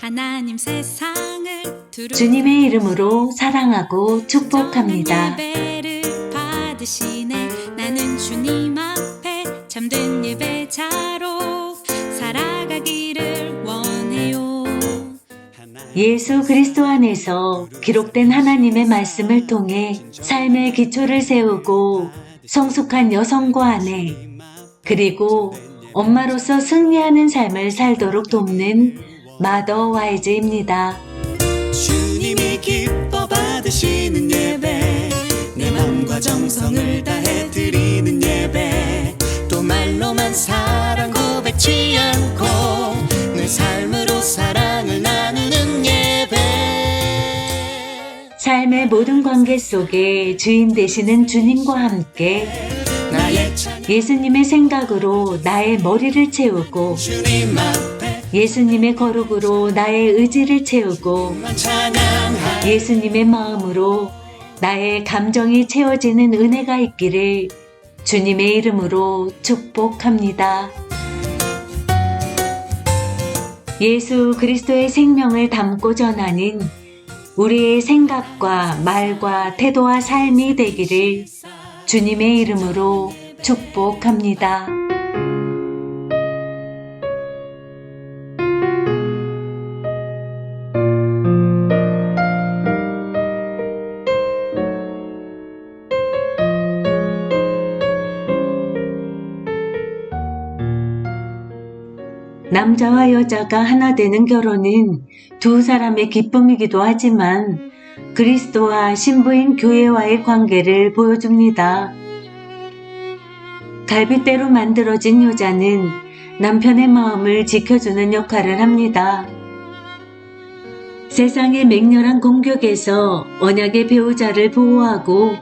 하나님 세상을 주님의 이름으로 사랑하고 축복합니다. 예배를 받으시네. 나는 주님 앞에 참된 예배자로 살아가기를 원해요. 예수 그리스도 안에서 기록된 하나님의 말씀을 통해 삶의 기초를 세우고 성숙한 여성과 아내, 그리고 엄마로서 승리하는 삶을 살도록 돕는 마더 와이즈입니다. 주님이 기뻐 받으시는 예배, 내 맘과 정성을 다해 드리는 예배, 또 말로만 사랑 고백지 않고 내 삶으로 사랑을 나누는 예배. 삶의 모든 관계 속에 주인 되시는 주님과 함께 나의 찬양 예수님의 생각으로 나의 머리를 채우고 주님 앞에 예수님의 거룩으로 나의 의지를 채우고 찬양하. 예수님의 마음으로 나의 감정이 채워지는 은혜가 있기를 주님의 이름으로 축복합니다. 예수 그리스도의 생명을 담고 전하는 우리의 생각과 말과 태도와 삶이 되기를 주님의 이름으로 축복합니다. 남자와 여자가 하나 되는 결혼은 두 사람의 기쁨이기도 하지만 그리스도와 신부인 교회와의 관계를 보여줍니다. 갈빗대로 만들어진 여자는 남편의 마음을 지켜주는 역할을 합니다. 세상의 맹렬한 공격에서 언약의 배우자를 보호하고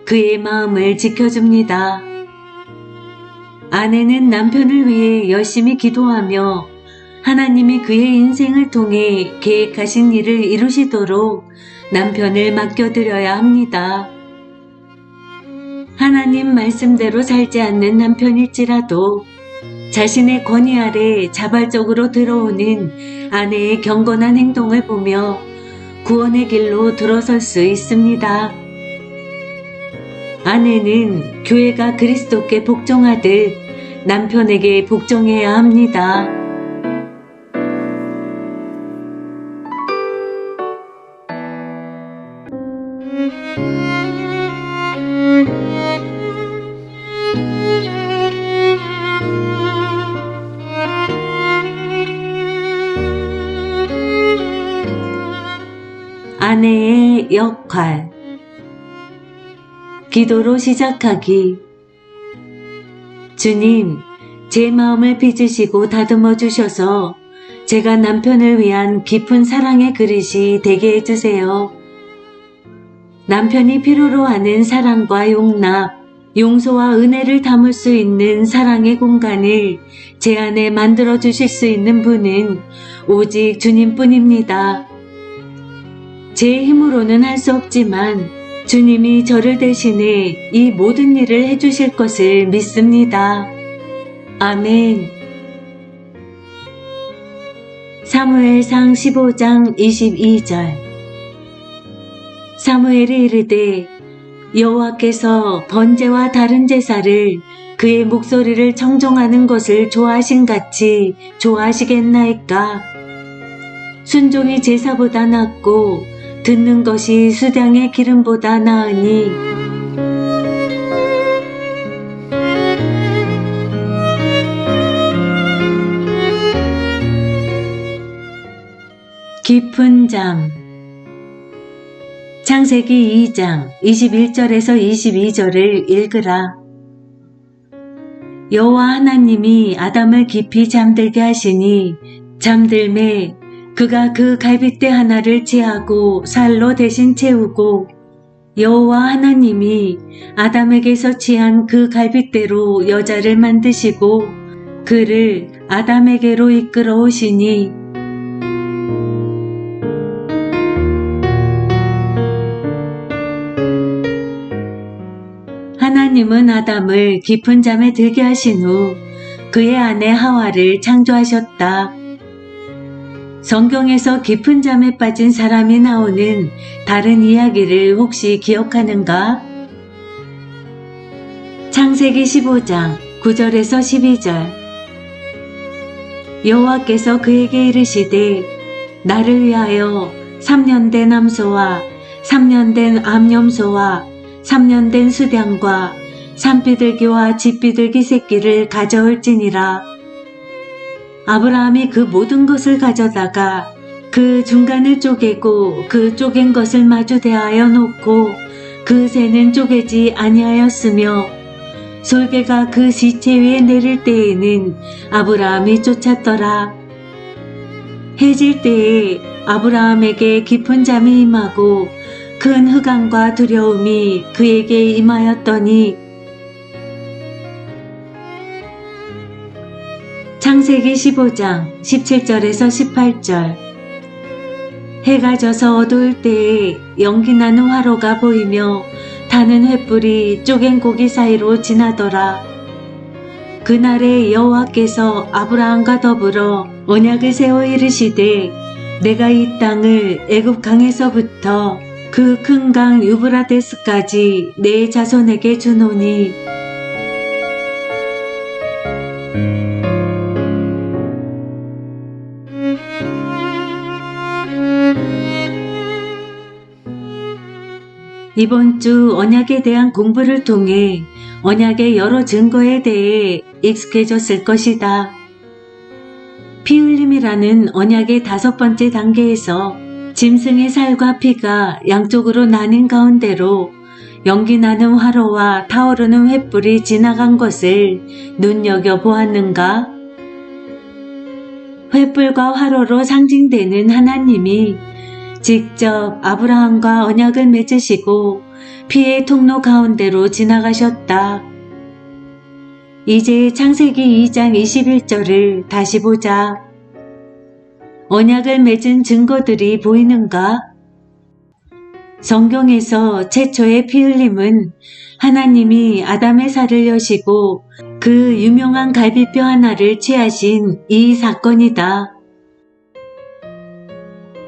그의 마음을 지켜줍니다. 아내는 남편을 위해 열심히 기도하며 하나님이 그의 인생을 통해 계획하신 일을 이루시도록 남편을 맡겨드려야 합니다. 하나님 말씀대로 살지 않는 남편일지라도 자신의 권위 아래 자발적으로 들어오는 아내의 경건한 행동을 보며 구원의 길로 들어설 수 있습니다. 아내는 교회가 그리스도께 복종하듯 남편에게 복종해야 합니다. 아내의 역할. 기도로 시작하기. 주님, 제 마음을 빚으시고 다듬어 주셔서 제가 남편을 위한 깊은 사랑의 그릇이 되게 해주세요. 남편이 필요로 하는 사랑과 용납, 용서와 은혜를 담을 수 있는 사랑의 공간을 제 안에 만들어 주실 수 있는 분은 오직 주님뿐입니다. 제 힘으로는 할 수 없지만 주님이 저를 대신해 이 모든 일을 해주실 것을 믿습니다. 아멘. 사무엘상 15장 22절. 사무엘이 이르되 여호와께서 번제와 다른 제사를 그의 목소리를 청종하는 것을 좋아하신 같이 좋아하시겠나이까. 순종이 제사보다 낫고 듣는 것이 수량의 기름보다 나으니. 깊은 잠. 창세기 2장 21절에서 22절을 읽으라. 여호와 하나님이 아담을 깊이 잠들게 하시니 잠들매 그가 그 갈빗대 하나를 취하고 살로 대신 채우고 여호와 하나님이 아담에게서 취한 그 갈빗대로 여자를 만드시고 그를 아담에게로 이끌어 오시니. 하나님은 아담을 깊은 잠에 들게 하신 후 그의 아내 하와를 창조하셨다. 성경에서 깊은 잠에 빠진 사람이 나오는 다른 이야기를 혹시 기억하는가? 창세기 15장 9절에서 12절. 여호와께서 그에게 이르시되 나를 위하여 3년 된 암소와 3년 된 암염소와 3년 된 수량과 산비둘기와 집비둘기 새끼를 가져올지니라. 아브라함이 그 모든 것을 가져다가 그 중간을 쪼개고 그 쪼갠 것을 마주 대하여 놓고 그 새는 쪼개지 아니하였으며 솔개가 그 시체 위에 내릴 때에는 아브라함이 쫓았더라. 해질 때에 아브라함에게 깊은 잠이 임하고 큰 흑암과 두려움이 그에게 임하였더니 창세기 15장 17절에서 18절. 해가 져서 어두울 때에 연기나는 화로가 보이며 타는 횃불이 쪼갠 고기 사이로 지나더라. 그날에 여호와께서 아브라함과 더불어 언약을 세워 이르시되 내가 이 땅을 애굽 강에서부터 그 큰 강 유브라데스까지 내 자손에게 주노니 이번 주 언약에 대한 공부를 통해 언약의 여러 증거에 대해 익숙해졌을 것이다. 피 흘림이라는 언약의 5번째 단계에서 짐승의 살과 피가 양쪽으로 나뉜 가운데로 연기나는 화로와 타오르는 횃불이 지나간 것을 눈여겨보았는가? 횃불과 화로로 상징되는 하나님이 직접 아브라함과 언약을 맺으시고 피의 통로 가운데로 지나가셨다. 이제 창세기 2장 21절을 다시 보자. 언약을 맺은 증거들이 보이는가? 성경에서 최초의 피 흘림은 하나님이 아담의 살을 여시고 그 유명한 갈비뼈 하나를 취하신 이 사건이다.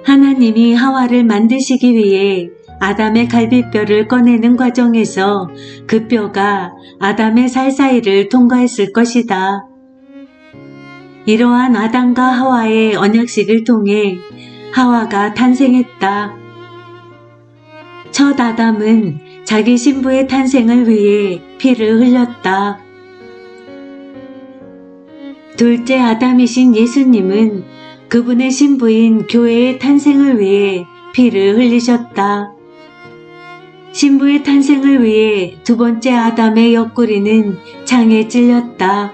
하나님이 하와를 만드시기 위해 아담의 갈비뼈를 꺼내는 과정에서 그 뼈가 아담의 살 사이를 통과했을 것이다. 이러한 아담과 하와의 언약식을 통해 하와가 탄생했다. 첫 아담은 자기 신부의 탄생을 위해 피를 흘렸다. 둘째 아담이신 예수님은 그분의 신부인 교회의 탄생을 위해 피를 흘리셨다. 신부의 탄생을 위해 두 번째 아담의 옆구리는 창에 찔렸다.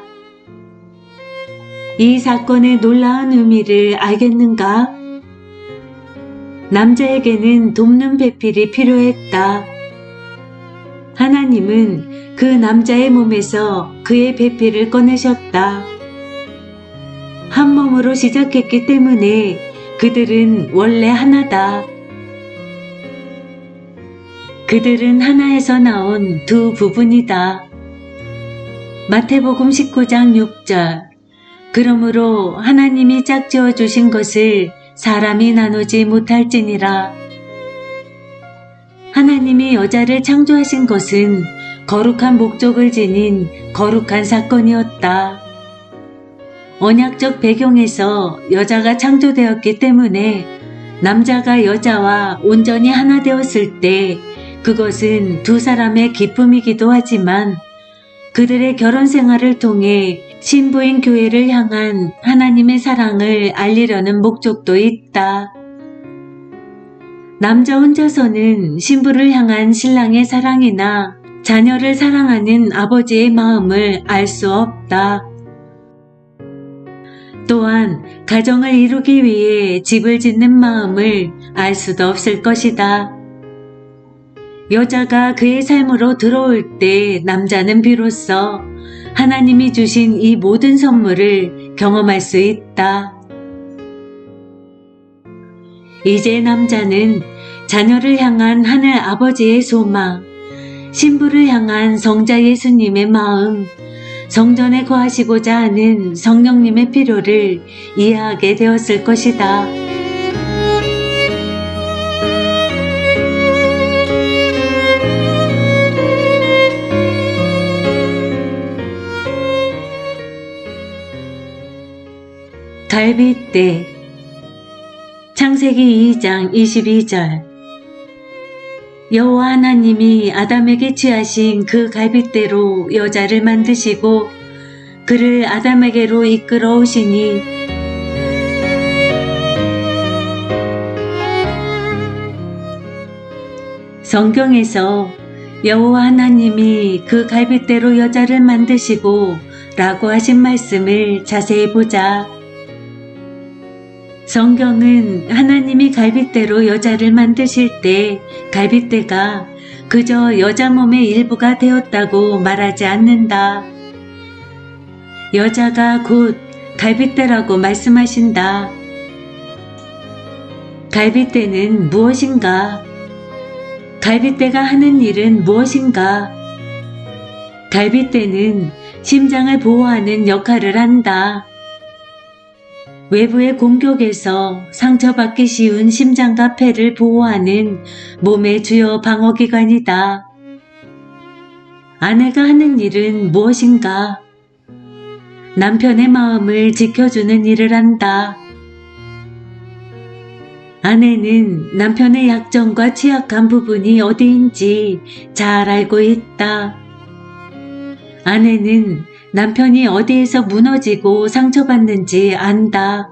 이 사건의 놀라운 의미를 알겠는가? 남자에게는 돕는 배필이 필요했다. 하나님은 그 남자의 몸에서 그의 배필을 꺼내셨다. 한 몸으로 시작했기 때문에 그들은 원래 하나다. 그들은 하나에서 나온 두 부분이다. 마태복음 19장 6절. 그러므로 하나님이 짝지어 주신 것을 사람이 나누지 못할지니라. 하나님이 여자를 창조하신 것은 거룩한 목적을 지닌 거룩한 사건이었다. 언약적 배경에서 여자가 창조되었기 때문에 남자가 여자와 온전히 하나 되었을 때 그것은 두 사람의 기쁨이기도 하지만 그들의 결혼 생활을 통해 신부인 교회를 향한 하나님의 사랑을 알리려는 목적도 있다. 남자 혼자서는 신부를 향한 신랑의 사랑이나 자녀를 사랑하는 아버지의 마음을 알 수 없다. 또한 가정을 이루기 위해 집을 짓는 마음을 알 수도 없을 것이다. 여자가 그의 삶으로 들어올 때 남자는 비로소 하나님이 주신 이 모든 선물을 경험할 수 있다. 이제 남자는 자녀를 향한 하늘 아버지의 소망, 신부를 향한 성자 예수님의 마음, 성전에 거하시고자 하는 성령님의 필요를 이해하게 되었을 것이다. 갈빗대. 창세기 2장 22절. 여호와 하나님이 아담에게 취하신 그 갈빗대로 여자를 만드시고 그를 아담에게로 이끌어 오시니 성경에서 여호와 하나님이 그 갈빗대로 여자를 만드시고 라고 하신 말씀을 자세히 보자. 성경은 하나님이 갈빗대로 여자를 만드실 때 갈빗대가 그저 여자 몸의 일부가 되었다고 말하지 않는다. 여자가 곧 갈빗대라고 말씀하신다. 갈빗대는 무엇인가? 갈빗대가 하는 일은 무엇인가? 갈빗대는 심장을 보호하는 역할을 한다. 외부의 공격에서 상처받기 쉬운 심장과 폐를 보호하는 몸의 주요 방어기관이다. 아내가 하는 일은 무엇인가? 남편의 마음을 지켜주는 일을 한다. 아내는 남편의 약점과 취약한 부분이 어디인지 잘 알고 있다. 아내는 남편이 어디에서 무너지고 상처받는지 안다.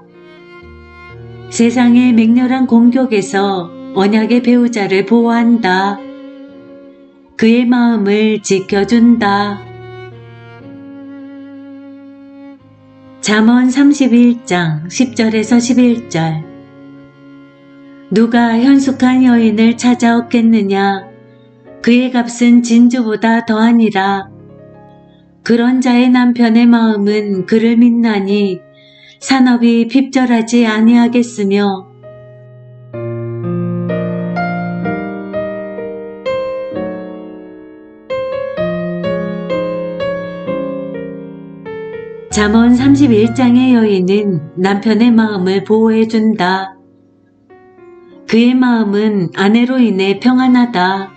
세상의 맹렬한 공격에서 언약의 배우자를 보호한다. 그의 마음을 지켜준다. 잠언 31장 10절에서 11절. 누가 현숙한 여인을 찾아 얻겠느냐? 그의 값은 진주보다 더하니라. 그런 자의 남편의 마음은 그를 믿나니 산업이 핍절하지 아니하겠으며 잠언 31장의 여인은 남편의 마음을 보호해준다. 그의 마음은 아내로 인해 평안하다.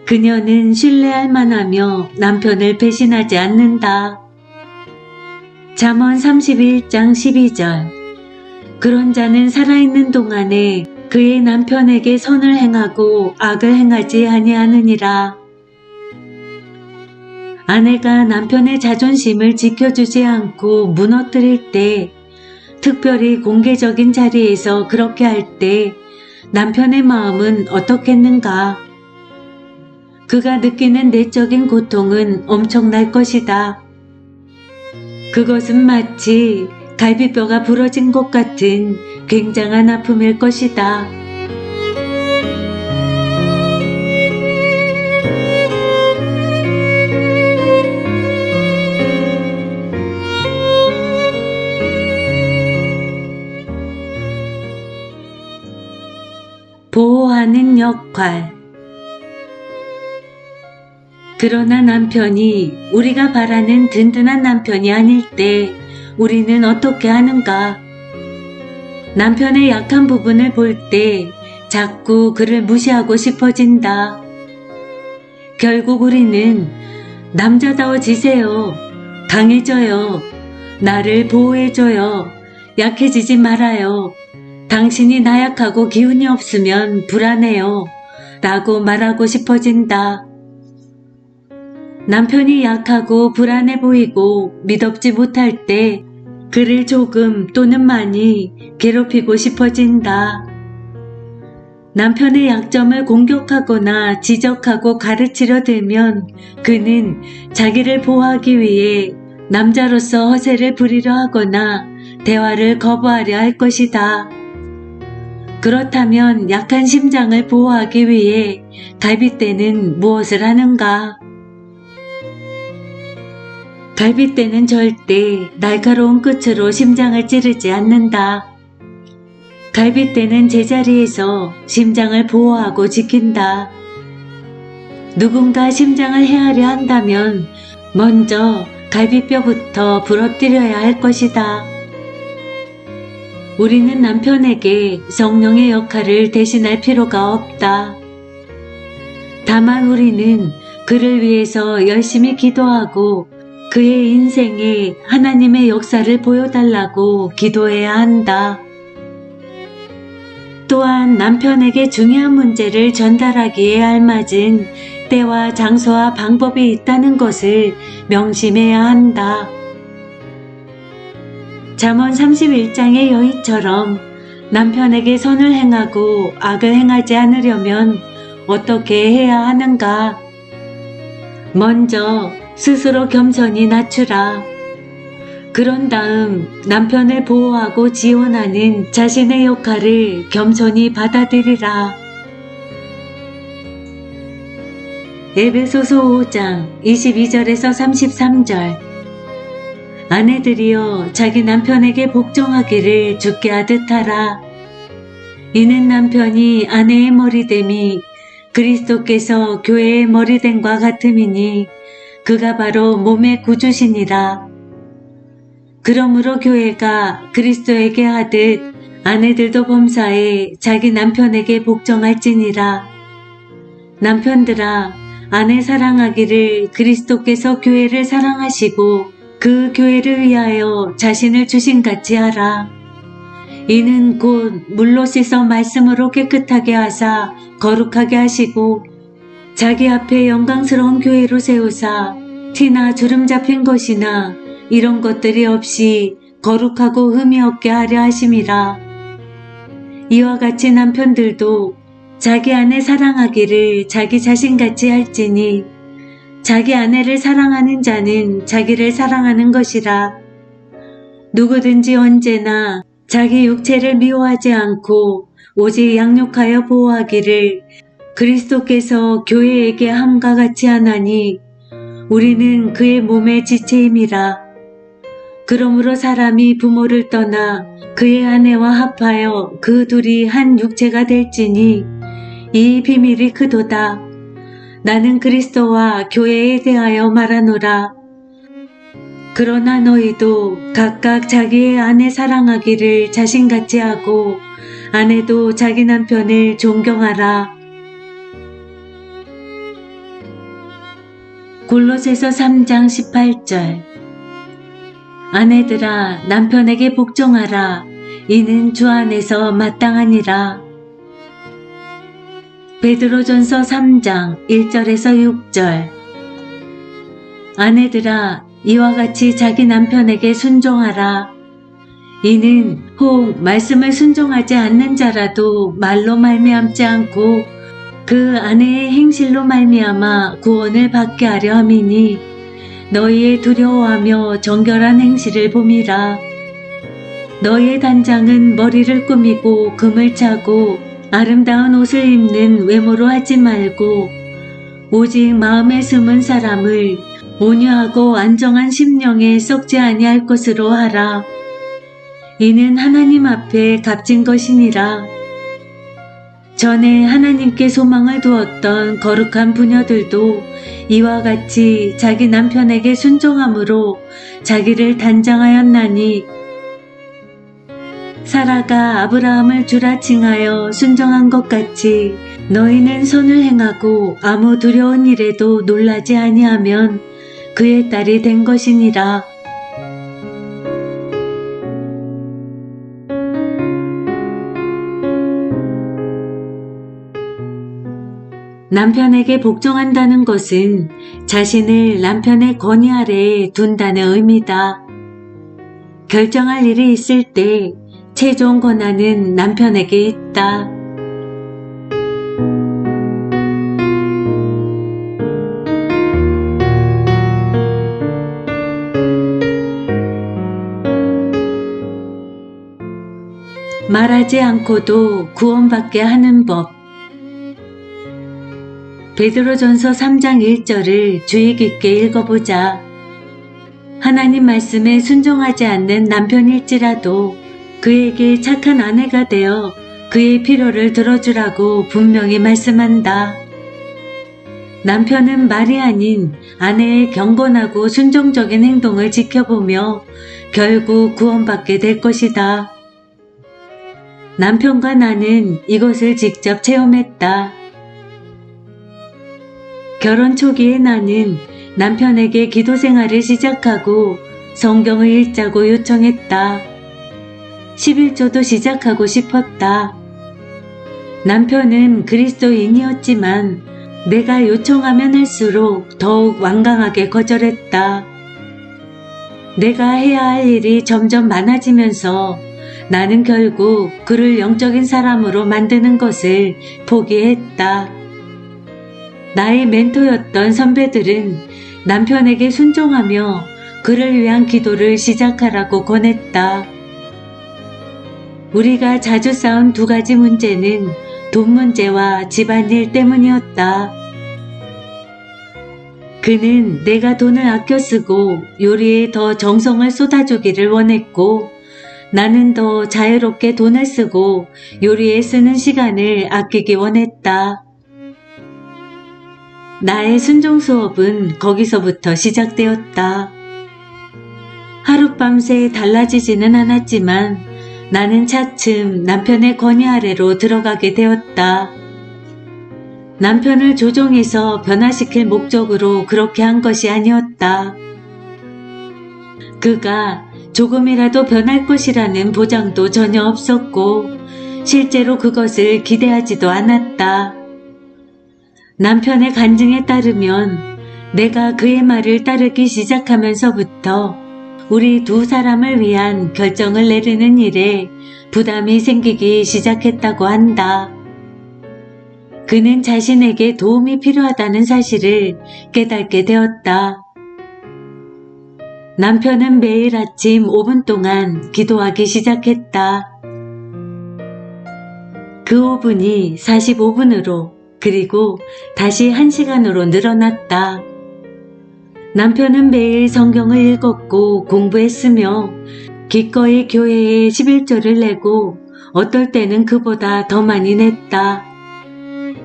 그녀는 신뢰할 만하며 남편을 배신하지 않는다. 잠언 31장 12절. 그런 자는 살아있는 동안에 그의 남편에게 선을 행하고 악을 행하지 아니하느니라. 아내가 남편의 자존심을 지켜주지 않고 무너뜨릴 때, 특별히 공개적인 자리에서 그렇게 할 때 남편의 마음은 어떻겠는가? 그가 느끼는 내적인 고통은 엄청날 것이다. 그것은 마치 갈비뼈가 부러진 것 같은 굉장한 아픔일 것이다. 보호하는 역할. 그러나 남편이 우리가 바라는 든든한 남편이 아닐 때 우리는 어떻게 하는가? 남편의 약한 부분을 볼 때 자꾸 그를 무시하고 싶어진다. 결국 우리는 남자다워지세요. 강해져요. 나를 보호해줘요. 약해지지 말아요. 당신이 나약하고 기운이 없으면 불안해요. 라고 말하고 싶어진다. 남편이 약하고 불안해 보이고 미덥지 못할 때 그를 조금 또는 많이 괴롭히고 싶어진다. 남편의 약점을 공격하거나 지적하고 가르치려 들면 그는 자기를 보호하기 위해 남자로서 허세를 부리려 하거나 대화를 거부하려 할 것이다. 그렇다면 약한 심장을 보호하기 위해 갈빗대는 무엇을 하는가? 갈빗대는 절대 날카로운 끝으로 심장을 찌르지 않는다. 갈빗대는 제자리에서 심장을 보호하고 지킨다. 누군가 심장을 헤아려 한다면 먼저 갈비뼈부터 부러뜨려야 할 것이다. 우리는 남편에게 성령의 역할을 대신할 필요가 없다. 다만 우리는 그를 위해서 열심히 기도하고 그의 인생에 하나님의 역사를 보여달라고 기도해야 한다. 또한 남편에게 중요한 문제를 전달하기에 알맞은 때와 장소와 방법이 있다는 것을 명심해야 한다. 잠언 31장의 여인처럼 남편에게 선을 행하고 악을 행하지 않으려면 어떻게 해야 하는가? 먼저 스스로 겸손히 낮추라. 그런 다음 남편을 보호하고 지원하는 자신의 역할을 겸손히 받아들이라. 에베소서 5장 22절에서 33절. 아내들이여 자기 남편에게 복종하기를 주께 하듯 하라. 이는 남편이 아내의 머리됨이 그리스도께서 교회의 머리됨과 같음이니 그가 바로 몸의 구주시니라. 그러므로 교회가 그리스도에게 하듯 아내들도 범사에 자기 남편에게 복종할지니라. 남편들아, 아내 사랑하기를 그리스도께서 교회를 사랑하시고 그 교회를 위하여 자신을 주신같이 하라. 이는 곧 물로 씻어 말씀으로 깨끗하게 하사 거룩하게 하시고 자기 앞에 영광스러운 교회로 세우사 티나 주름 잡힌 것이나 이런 것들이 없이 거룩하고 흠이 없게 하려 하심이라. 이와 같이 남편들도 자기 아내 사랑하기를 자기 자신같이 할지니 자기 아내를 사랑하는 자는 자기를 사랑하는 것이라. 누구든지 언제나 자기 육체를 미워하지 않고 오직 양육하여 보호하기를 그리스도께서 교회에게 함과 같이 하나니 우리는 그의 몸의 지체임이라. 그러므로 사람이 부모를 떠나 그의 아내와 합하여 그 둘이 한 육체가 될지니 이 비밀이 크도다. 나는 그리스도와 교회에 대하여 말하노라. 그러나 너희도 각각 자기의 아내 사랑하기를 자신같이 하고 아내도 자기 남편을 존경하라. 골로새서 3장 18절. 아내들아 남편에게 복종하라. 이는 주 안에서 마땅하니라. 베드로전서 3장 1절에서 6절. 아내들아 이와 같이 자기 남편에게 순종하라. 이는 혹 말씀을 순종하지 않는 자라도 말로 말미암지 않고 그 아내의 행실로 말미암아 구원을 받게 하려 함이니 너희의 두려워하며 정결한 행실을 봄이라. 너희의 단장은 머리를 꾸미고 금을 차고 아름다운 옷을 입는 외모로 하지 말고 오직 마음에 숨은 사람을 온유하고 안정한 심령에 썩지 아니할 것으로 하라. 이는 하나님 앞에 값진 것이니라. 전에 하나님께 소망을 두었던 거룩한 부녀들도 이와 같이 자기 남편에게 순종함으로 자기를 단장하였나니 사라가 아브라함을 주라 칭하여 순종한 것 같이 너희는 선을 행하고 아무 두려운 일에도 놀라지 아니하면 그의 딸이 된 것이니라. 남편에게 복종한다는 것은 자신을 남편의 권위 아래에 둔다는 의미다. 결정할 일이 있을 때 최종 권한은 남편에게 있다. 말하지 않고도 구원받게 하는 법. 베드로전서 3장 1절을 주의 깊게 읽어보자. 하나님 말씀에 순종하지 않는 남편일지라도 그에게 착한 아내가 되어 그의 필요를 들어주라고 분명히 말씀한다. 남편은 말이 아닌 아내의 경건하고 순종적인 행동을 지켜보며 결국 구원받게 될 것이다. 남편과 나는 이것을 직접 체험했다. 결혼 초기에 나는 남편에게 기도 생활을 시작하고 성경을 읽자고 요청했다. 11조도 시작하고 싶었다. 남편은 그리스도인이었지만 내가 요청하면 할수록 더욱 완강하게 거절했다. 내가 해야 할 일이 점점 많아지면서 나는 결국 그를 영적인 사람으로 만드는 것을 포기했다. 나의 멘토였던 선배들은 남편에게 순종하며 그를 위한 기도를 시작하라고 권했다. 우리가 자주 싸운 두 가지 문제는 돈 문제와 집안일 때문이었다. 그는 내가 돈을 아껴 쓰고 요리에 더 정성을 쏟아주기를 원했고, 나는 더 자유롭게 돈을 쓰고 요리에 쓰는 시간을 아끼기 원했다. 나의 순종 수업은 거기서부터 시작되었다. 하룻밤새 달라지지는 않았지만 나는 차츰 남편의 권위 아래로 들어가게 되었다. 남편을 조종해서 변화시킬 목적으로 그렇게 한 것이 아니었다. 그가 조금이라도 변할 것이라는 보장도 전혀 없었고 실제로 그것을 기대하지도 않았다. 남편의 간증에 따르면 내가 그의 말을 따르기 시작하면서부터 우리 두 사람을 위한 결정을 내리는 일에 부담이 생기기 시작했다고 한다. 그는 자신에게 도움이 필요하다는 사실을 깨닫게 되었다. 남편은 매일 아침 5분 동안 기도하기 시작했다. 그 5분이 45분으로 그리고 다시 1시간으로 늘어났다. 남편은 매일 성경을 읽었고 공부했으며 기꺼이 교회에 11조를 내고 어떨 때는 그보다 더 많이 냈다.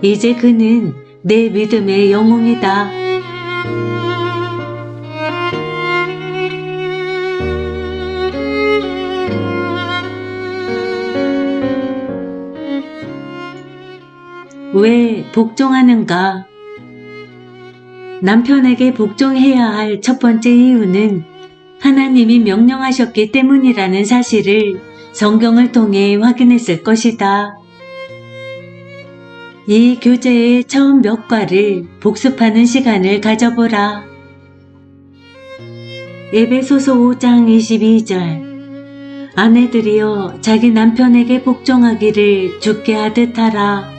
이제 그는 내 믿음의 영웅이다. 왜 복종하는가? 남편에게 복종해야 할 첫 번째 이유는 하나님이 명령하셨기 때문이라는 사실을 성경을 통해 확인했을 것이다. 이 교재의 처음 몇 과를 복습하는 시간을 가져보라. 에베소서 5장 22절. 아내들이여 자기 남편에게 복종하기를 주께 하듯 하라.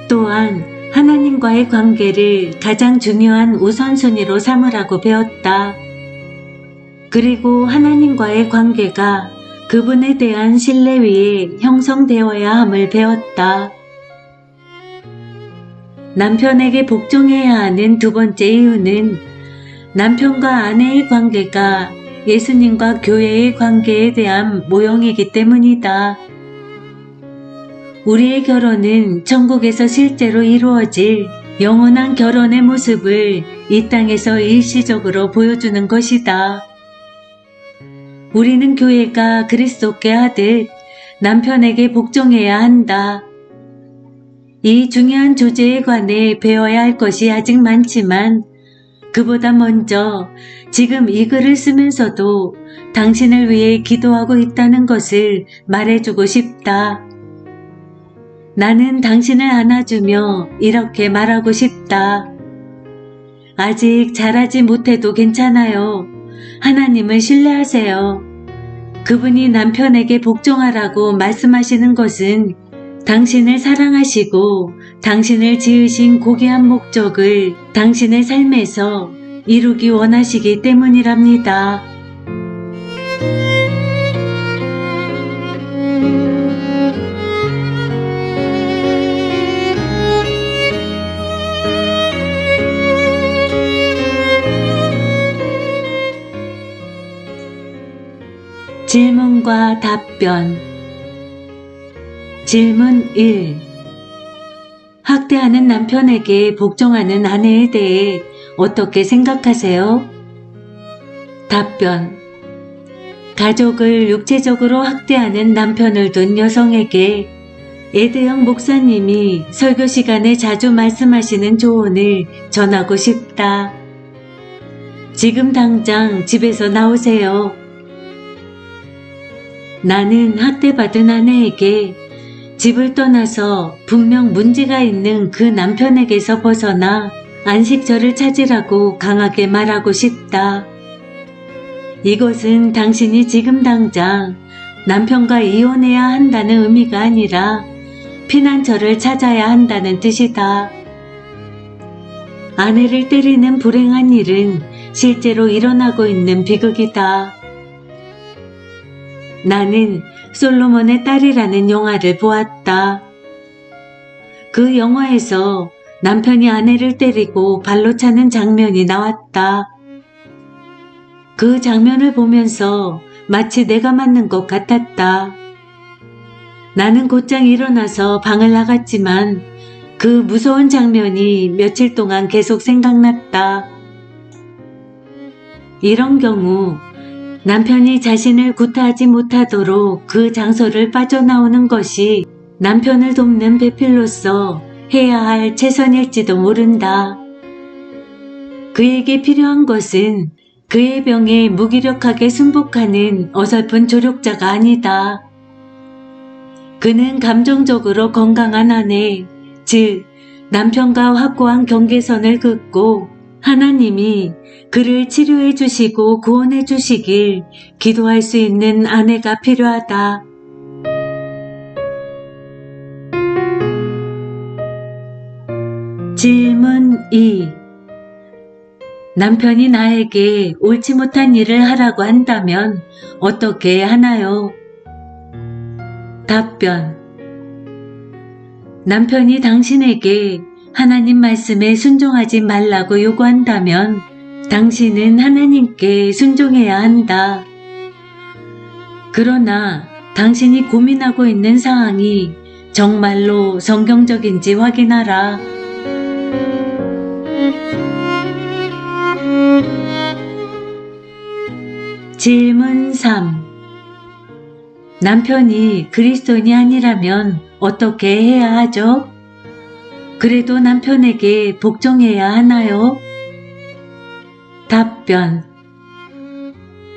또한 하나님과의 관계를 가장 중요한 우선순위로 삼으라고 배웠다. 그리고 하나님과의 관계가 그분에 대한 신뢰 위에 형성되어야 함을 배웠다. 남편에게 복종해야 하는 두 번째 이유는 남편과 아내의 관계가 예수님과 교회의 관계에 대한 모형이기 때문이다. 우리의 결혼은 천국에서 실제로 이루어질 영원한 결혼의 모습을 이 땅에서 일시적으로 보여주는 것이다. 우리는 교회가 그리스도께 하듯 남편에게 복종해야 한다. 이 중요한 주제에 관해 배워야 할 것이 아직 많지만 그보다 먼저 지금 이 글을 쓰면서도 당신을 위해 기도하고 있다는 것을 말해주고 싶다. 나는 당신을 안아주며 이렇게 말하고 싶다. 아직 잘하지 못해도 괜찮아요. 하나님을 신뢰하세요. 그분이 남편에게 복종하라고 말씀하시는 것은 당신을 사랑하시고 당신을 지으신 고귀한 목적을 당신의 삶에서 이루기 원하시기 때문이랍니다. 질문과 답변. 질문 1. 학대하는 남편에게 복종하는 아내에 대해 어떻게 생각하세요? 답변. 가족을 육체적으로 학대하는 남편을 둔 여성에게 에드영 목사님이 설교 시간에 자주 말씀하시는 조언을 전하고 싶다. 지금 당장 집에서 나오세요. 나는 학대받은 아내에게 집을 떠나서 분명 문제가 있는 그 남편에게서 벗어나 안식처를 찾으라고 강하게 말하고 싶다. 이것은 당신이 지금 당장 남편과 이혼해야 한다는 의미가 아니라 피난처를 찾아야 한다는 뜻이다. 아내를 때리는 불행한 일은 실제로 일어나고 있는 비극이다. 나는 솔로몬의 딸이라는 영화를 보았다. 그 영화에서 남편이 아내를 때리고 발로 차는 장면이 나왔다. 그 장면을 보면서 마치 내가 맞는 것 같았다. 나는 곧장 일어나서 방을 나갔지만 그 무서운 장면이 며칠 동안 계속 생각났다. 이런 경우 남편이 자신을 구타하지 못하도록 그 장소를 빠져나오는 것이 남편을 돕는 배필로서 해야 할 최선일지도 모른다. 그에게 필요한 것은 그의 병에 무기력하게 순복하는 어설픈 조력자가 아니다. 그는 감정적으로 건강한 아내, 즉 남편과 확고한 경계선을 긋고 하나님이 그를 치료해 주시고 구원해 주시길 기도할 수 있는 아내가 필요하다. 질문 2. 남편이 나에게 옳지 못한 일을 하라고 한다면 어떻게 하나요? 답변. 남편이 당신에게 하나님 말씀에 순종하지 말라고 요구한다면 당신은 하나님께 순종해야 한다. 그러나 당신이 고민하고 있는 사항이 정말로 성경적인지 확인하라. 질문 3. 남편이 그리스도인이 아니라면 어떻게 해야 하죠? 그래도 남편에게 복종해야 하나요? 답변.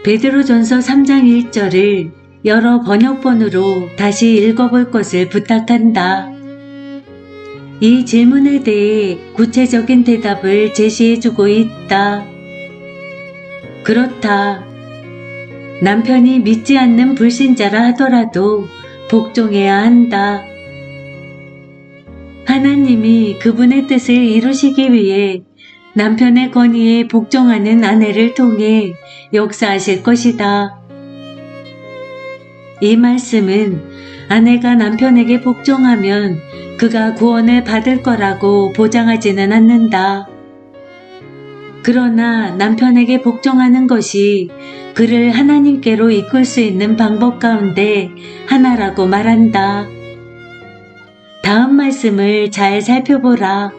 베드로전서 3장 1절을 여러 번역본으로 다시 읽어볼 것을 부탁한다. 이 질문에 대해 구체적인 대답을 제시해주고 있다. 그렇다. 남편이 믿지 않는 불신자라 하더라도 복종해야 한다. 하나님이 그분의 뜻을 이루시기 위해 남편의 권위에 복종하는 아내를 통해 역사하실 것이다. 이 말씀은 아내가 남편에게 복종하면 그가 구원을 받을 거라고 보장하지는 않는다. 그러나 남편에게 복종하는 것이 그를 하나님께로 이끌 수 있는 방법 가운데 하나라고 말한다. 다음 말씀을 잘 살펴보라.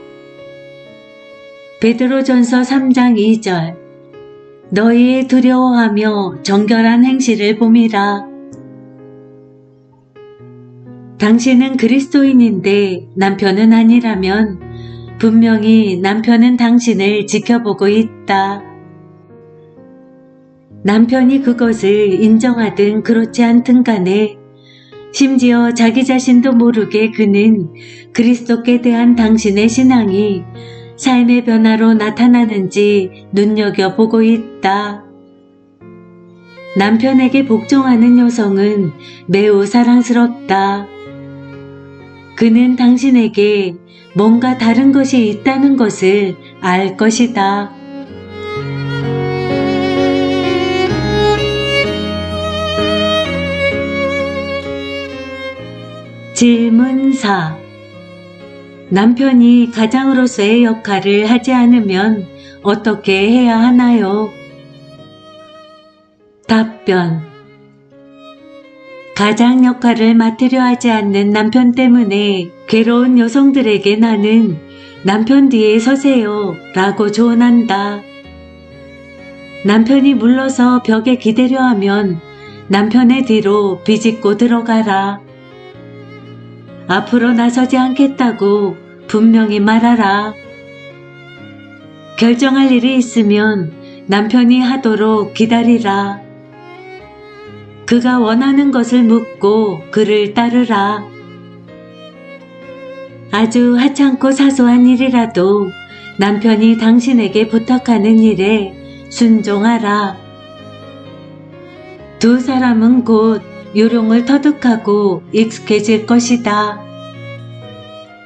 베드로전서 3장 2절. 너희의 두려워하며 정결한 행실을 봄이라. 당신은 그리스도인인데 남편은 아니라면 분명히 남편은 당신을 지켜보고 있다. 남편이 그것을 인정하든 그렇지 않든 간에 심지어 자기 자신도 모르게 그는 그리스도께 대한 당신의 신앙이 삶의 변화로 나타나는지 눈여겨보고 있다. 남편에게 복종하는 여성은 매우 사랑스럽다. 그는 당신에게 뭔가 다른 것이 있다는 것을 알 것이다. 질문 4. 남편이 가장으로서의 역할을 하지 않으면 어떻게 해야 하나요? 답변. 가장 역할을 맡으려 하지 않는 남편 때문에 괴로운 여성들에게 나는 남편 뒤에 서세요 라고 조언한다. 남편이 물러서 벽에 기대려 하면 남편의 뒤로 비집고 들어가라. 앞으로 나서지 않겠다고 분명히 말하라. 결정할 일이 있으면 남편이 하도록 기다리라. 그가 원하는 것을 묻고 그를 따르라. 아주 하찮고 사소한 일이라도 남편이 당신에게 부탁하는 일에 순종하라. 두 사람은 곧 요령을 터득하고 익숙해질 것이다.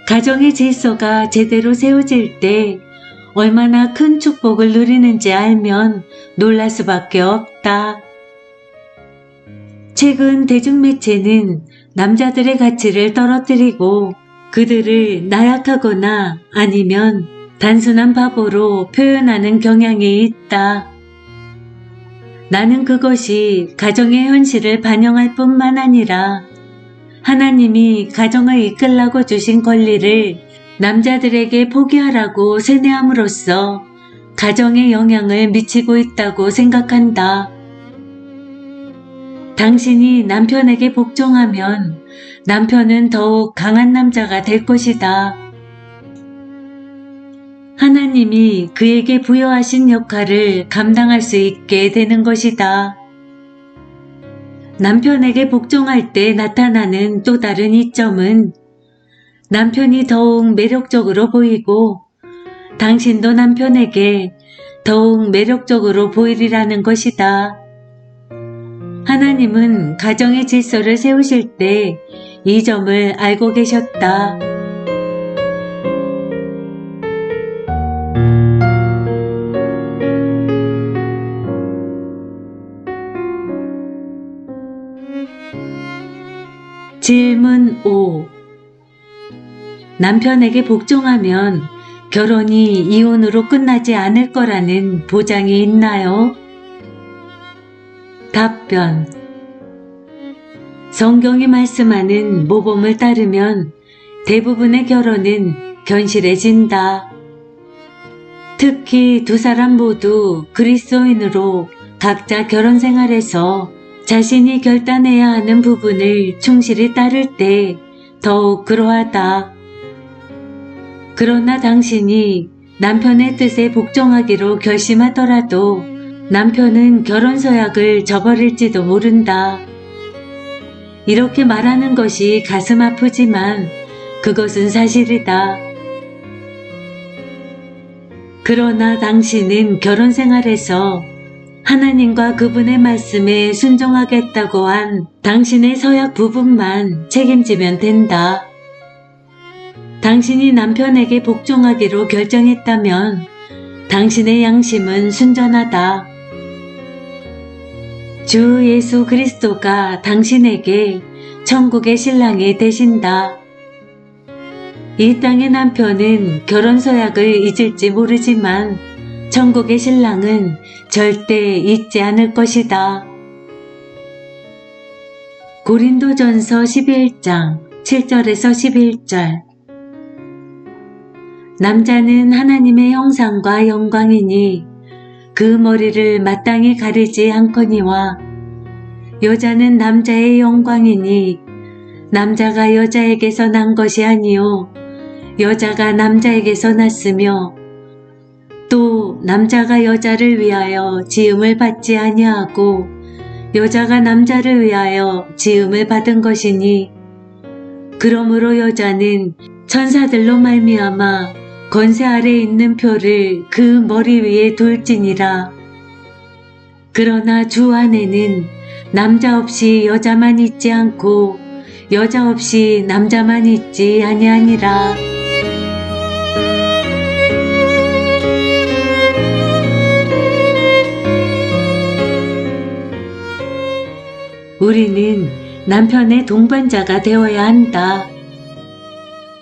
가정의 질서가 제대로 세워질 때 얼마나 큰 축복을 누리는지 알면 놀랄 수밖에 없다. 최근 대중매체는 남자들의 가치를 떨어뜨리고 그들을 나약하거나 아니면 단순한 바보로 표현하는 경향이 있다. 나는 그것이 가정의 현실을 반영할 뿐만 아니라 하나님이 가정을 이끌라고 주신 권리를 남자들에게 포기하라고 세뇌함으로써 가정에 영향을 미치고 있다고 생각한다. 당신이 남편에게 복종하면 남편은 더욱 강한 남자가 될 것이다. 하나님이 그에게 부여하신 역할을 감당할 수 있게 되는 것이다. 남편에게 복종할 때 나타나는 또 다른 이점은 남편이 더욱 매력적으로 보이고 당신도 남편에게 더욱 매력적으로 보이리라는 것이다. 하나님은 가정의 질서를 세우실 때 이 점을 알고 계셨다. 질문 5. 남편에게 복종하면 결혼이 이혼으로 끝나지 않을 거라는 보장이 있나요? 답변. 성경이 말씀하는 모범을 따르면 대부분의 결혼은 견실해진다. 특히 두 사람 모두 그리스도인으로 각자 결혼 생활에서 자신이 결단해야 하는 부분을 충실히 따를 때 더욱 그러하다. 그러나 당신이 남편의 뜻에 복종하기로 결심하더라도 남편은 결혼 서약을 저버릴지도 모른다. 이렇게 말하는 것이 가슴 아프지만 그것은 사실이다. 그러나 당신은 결혼 생활에서 하나님과 그분의 말씀에 순종하겠다고 한 당신의 서약 부분만 책임지면 된다. 당신이 남편에게 복종하기로 결정했다면 당신의 양심은 순전하다. 주 예수 그리스도가 당신에게 천국의 신랑이 되신다. 이 땅의 남편은 결혼 서약을 잊을지 모르지만 천국의 신랑은 절대 잊지 않을 것이다. 고린도전서 11장 7절에서 11절. 남자는 하나님의 형상과 영광이니 그 머리를 마땅히 가리지 않거니와 여자는 남자의 영광이니 남자가 여자에게서 난 것이 아니요 여자가 남자에게서 났으며 또 남자가 여자를 위하여 지음을 받지 아니하고 여자가 남자를 위하여 지음을 받은 것이니 그러므로 여자는 천사들로 말미암아 권세 아래 있는 표를 그 머리 위에 둘지니라. 그러나 주 안에는 남자 없이 여자만 있지 않고 여자 없이 남자만 있지 아니하니라. 우리는 남편의 동반자가 되어야 한다.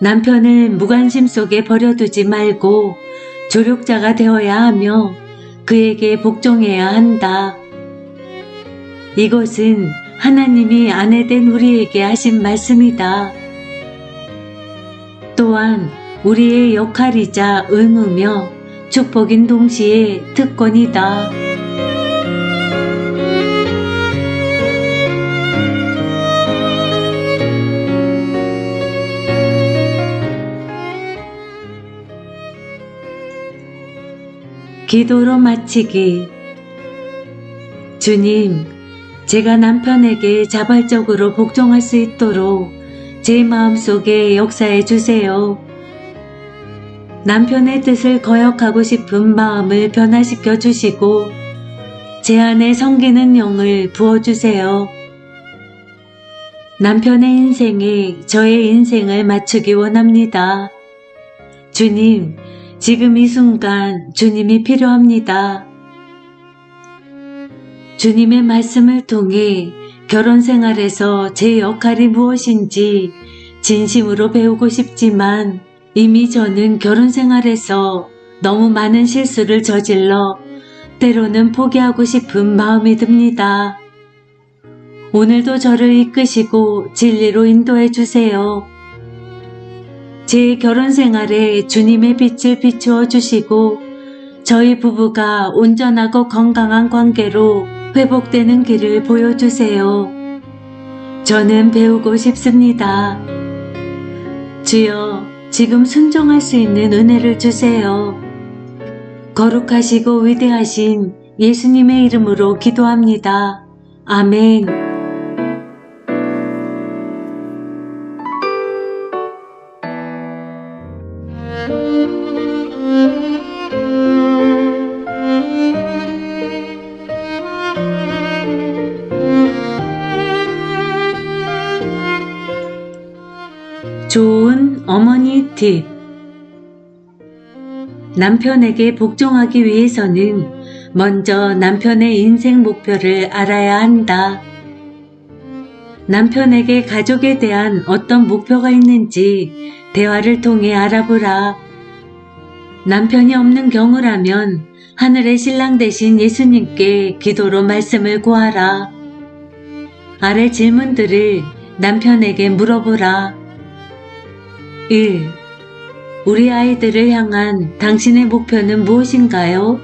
남편을 무관심 속에 버려두지 말고 조력자가 되어야 하며 그에게 복종해야 한다. 이것은 하나님이 아내된 우리에게 하신 말씀이다. 또한 우리의 역할이자 의무며 축복인 동시에 특권이다. 기도로 마치기. 주님, 제가 남편에게 자발적으로 복종할 수 있도록 제 마음속에 역사해 주세요. 남편의 뜻을 거역하고 싶은 마음을 변화시켜 주시고 제 안에 섬기는 영을 부어주세요. 남편의 인생에 저의 인생을 맞추기 원합니다. 주님, 지금 이 순간 주님이 필요합니다. 주님의 말씀을 통해 결혼 생활에서 제 역할이 무엇인지 진심으로 배우고 싶지만 이미 저는 결혼 생활에서 너무 많은 실수를 저질러 때로는 포기하고 싶은 마음이 듭니다. 오늘도 저를 이끄시고 진리로 인도해 주세요. 제 결혼 생활에 주님의 빛을 비추어 주시고 저희 부부가 온전하고 건강한 관계로 회복되는 길을 보여주세요. 저는 배우고 싶습니다. 주여, 지금 순종할 수 있는 은혜를 주세요. 거룩하시고 위대하신 예수님의 이름으로 기도합니다. 아멘. 좋은 어머니 팁. 남편에게 복종하기 위해서는 먼저 남편의 인생 목표를 알아야 한다. 남편에게 가족에 대한 어떤 목표가 있는지 대화를 통해 알아보라. 남편이 없는 경우라면 하늘의 신랑 되신 예수님께 기도로 말씀을 구하라. 아래 질문들을 남편에게 물어보라. 1. 우리 아이들을 향한 당신의 목표는 무엇인가요?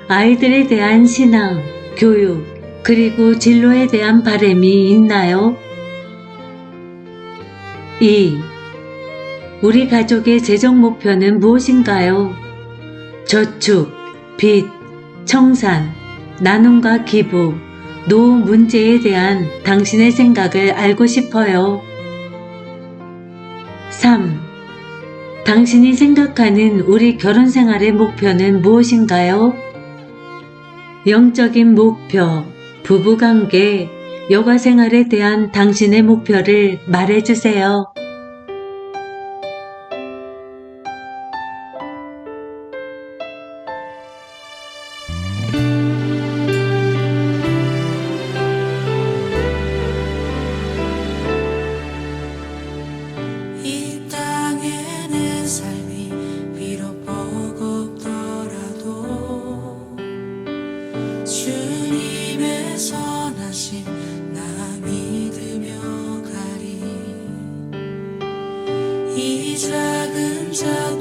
아이들에 대한 신앙, 교육, 그리고 진로에 대한 바람이 있나요? 2. 우리 가족의 재정 목표는 무엇인가요? 저축, 빚, 청산, 나눔과 기부, 노후 문제에 대한 당신의 생각을 알고 싶어요. 3. 당신이 생각하는 우리 결혼 생활의 목표는 무엇인가요? 영적인 목표, 부부관계, 여가 생활에 대한 당신의 목표를 말해주세요. 이 땅에 내 삶이 비록 버겁더라도 주님의 선하심 나 믿으며 가리. 이 작은 자